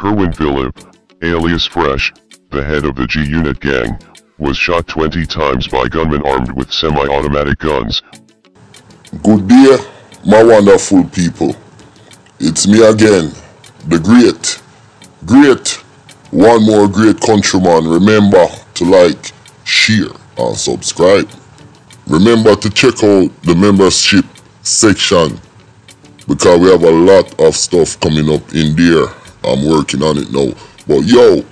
KERWIN PHILLIP, alias Fresh, the head of the G-Unit gang, was shot 20 times by gunmen armed with semi-automatic guns. Good day, my wonderful people. It's me again, the great, one more great countryman. Remember to like, share, and subscribe. Remember to check out the membership section because we have a lot of stuff coming up in there. I'm working on it now. But yo,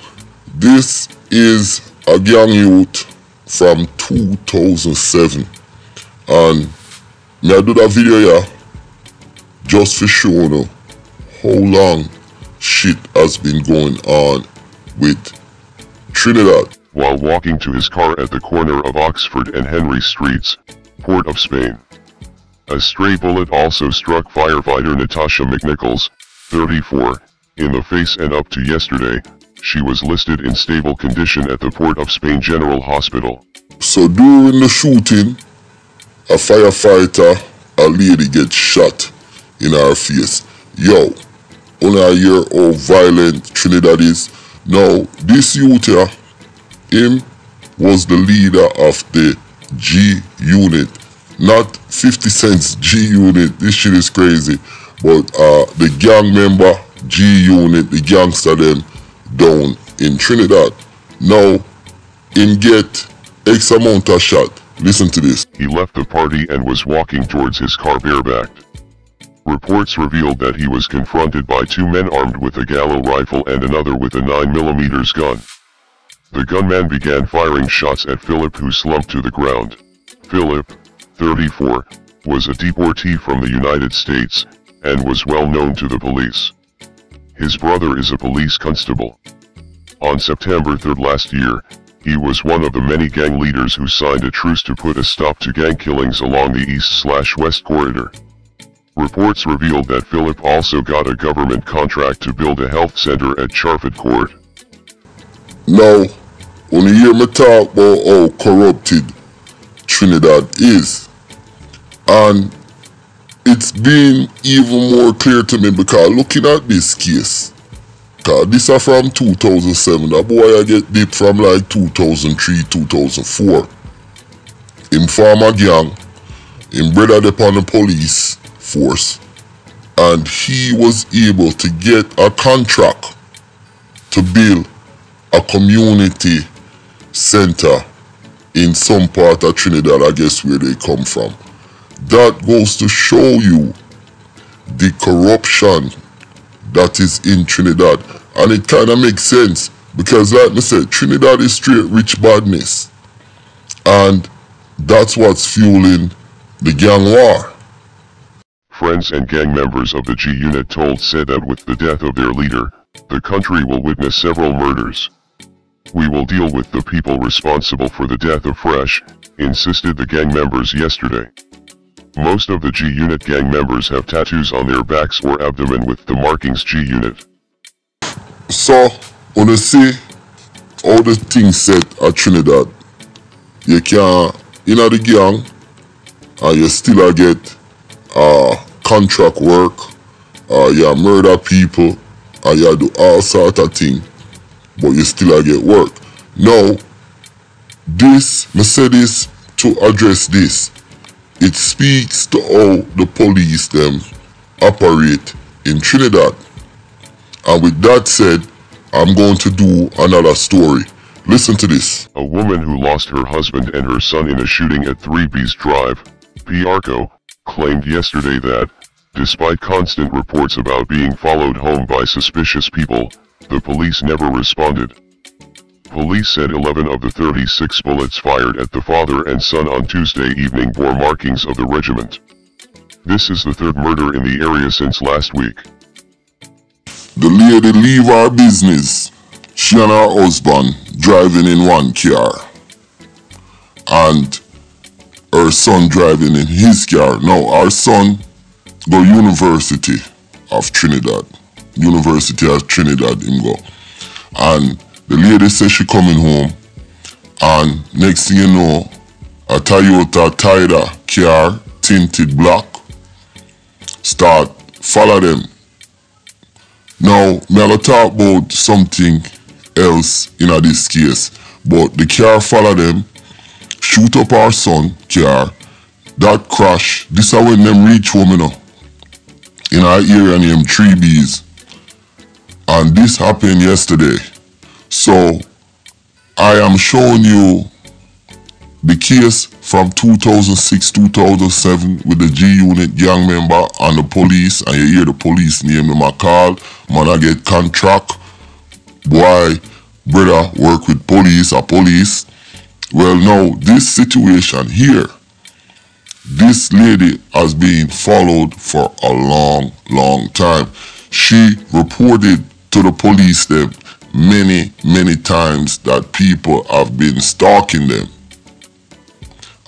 this is a gang youth from 2007. And me I do that video here just for showing you how long shit has been going on with Trinidad. While walking to his car at the corner of Oxford and Henry Streets, Port of Spain, a stray bullet also struck firefighter Natasha McNichols, 34, in the face, and up to yesterday, she was listed in stable condition at the Port of Spain General Hospital. So during the shooting, a firefighter, a lady gets shot in her face. Yo, only I hear how violent Trinidad is. Now, this youth here, him was the leader of the G-Unit, not 50 Cent's G-Unit. This shit is crazy. But the gang member, G-Unit, the gangster them down in Trinidad. Now, him get X amount of shot. Listen to this. He left the party and was walking towards his car barebacked. Reports revealed that he was confronted by two men armed with a Gallo rifle and another with a 9mm gun. The gunman began firing shots at Philip, who slumped to the ground. Philip, 34, was a deportee from the United States, and was well known to the police. His brother is a police constable. On September 3 last year, he was one of the many gang leaders who signed a truce to put a stop to gang killings along the east/west corridor. Reports revealed that Philip also got a government contract to build a health center at Charford Court. Now, when you hear me talk about how corrupted Trinidad is, and it's been even more clear to me because looking at this case, because this is from 2007, that boy I get deep from like 2003, 2004. Him form a gang, him brother upon the police force, and he was able to get a contract to build a community center in some part of Trinidad, I guess where they come from. That goes to show you the corruption that is in Trinidad. And it kind of makes sense because like I said, Trinidad is straight rich badness. And that's what's fueling the gang war. Friends and gang members of the G-Unit said that with the death of their leader, the country will witness several murders. We will deal with the people responsible for the death of Fresh, insisted the gang members yesterday. Most of the G-Unit gang members have tattoos on their backs or abdomen with the markings G-Unit. So, when you see all the things said at Trinidad, you can, in the gang, and you still get contract work, you murder people, and you do all sort of things, but you still get work. Now, this, me say this to address this. It speaks to how the police them operate in Trinidad. And with that said, I'm going to do another story. Listen to this. A woman who lost her husband and her son in a shooting at 3B's Drive, Piarco, claimed yesterday that, despite constant reports about being followed home by suspicious people, the police never responded. Police said 11 of the 36 bullets fired at the father and son on Tuesday evening bore markings of the regiment. This is the third murder in the area since last week. The lady leave her business. She and her husband driving in one car. And her son driving in his car. Now, our son go University of Trinidad. University of Trinidad him go. And the lady says she coming home, and next thing you know, a Toyota Tider car, tinted black, start follow them. Now, me gonna talk about something else in this case. But the car follow them, shoot up our son car, that crash. This is when them reach home, you know, in our area named 3Bs. And this happened yesterday. So, I am showing you the case from 2006-2007 with the G-Unit gang member and the police, and you hear the police name them a call, man I get contract, boy, brother work with police or police. Well now, this situation here, this lady has been followed for a long time. She reported to the police them many times that people have been stalking them,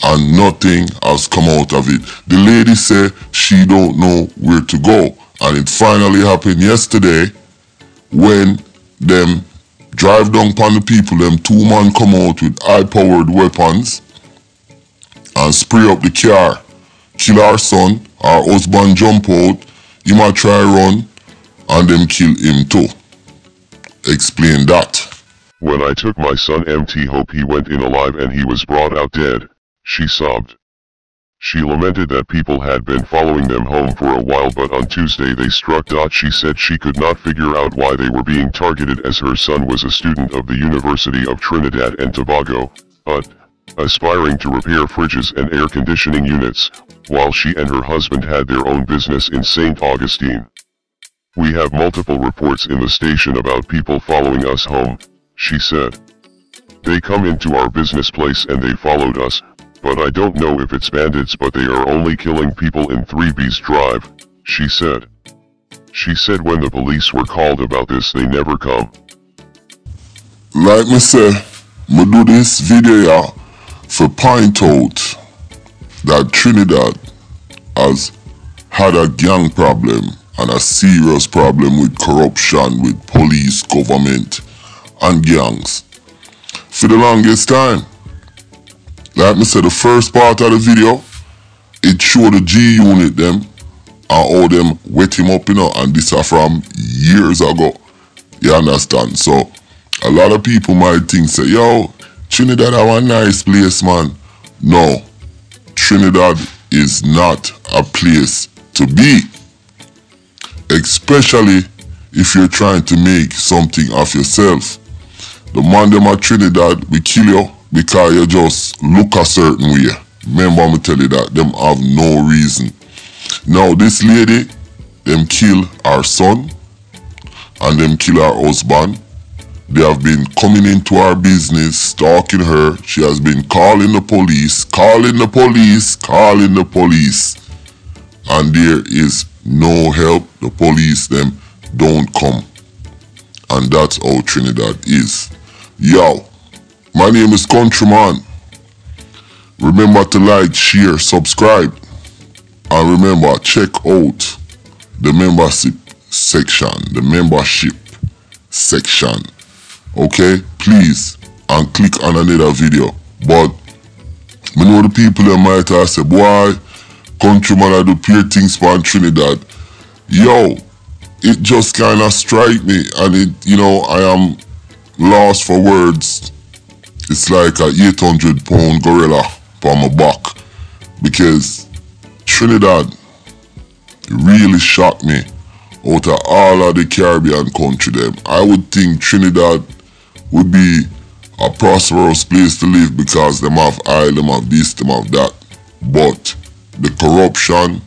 and nothing has come out of it. The lady said she don't know where to go, and it finally happened yesterday when them drive down upon the people, them two men come out with high-powered weapons and spray up the car, kill our son. Our husband jump out, he might try run, and them kill him too. Explain that. When I took my son MT, hope he went in alive and he was brought out dead, she sobbed. She lamented that people had been following them home for a while, but on Tuesday they struck. She said she could not figure out why they were being targeted, as her son was a student of the University of Trinidad and Tobago, aspiring to repair fridges and air conditioning units, while she and her husband had their own business in St. Augustine. We have multiple reports in the station about people following us home, she said. They come into our business place and they followed us, but I don't know if it's bandits, but they are only killing people in 3B's Drive, she said. She said when the police were called about this, they never come. Like me say, me do this video for point out that Trinidad has had a gang problem and a serious problem with corruption with police, government and gangs for the longest time. Like me said, the first part of the video, it showed the G-Unit them and how them wet him up, you know, and this are from years ago. You understand? So a lot of people might think, say, yo, Trinidad have a nice place, man. No, Trinidad is not a place to be. Especially if you're trying to make something of yourself. The man them at Trinidad will kill you because you just look a certain way. Remember me tell you that, them have no reason. Now this lady, them kill our son and them kill our husband. They have been coming into our business, stalking her. She has been calling the police, and there is no help. The police them don't come. And that's how Trinidad is. Yo, my name is Countryman. Remember to like, share, subscribe. And remember, check out the membership section. Okay, please, and click on another video. But me know the people that might have said, boy, Countryman I do peer things for Trinidad. Yo, it just kinda strike me, and it, you know, I am lost for words. It's like a 800-pound gorilla on my back, because Trinidad really shocked me. Out of all of the Caribbean country them, I would think Trinidad would be a prosperous place to live because them have oil, them have this, them have that. But the corruption,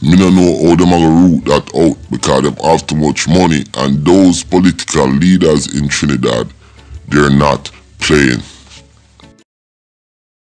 me don't know how them are gonna root that out because them have too much money, and those political leaders in Trinidad, they're not playing.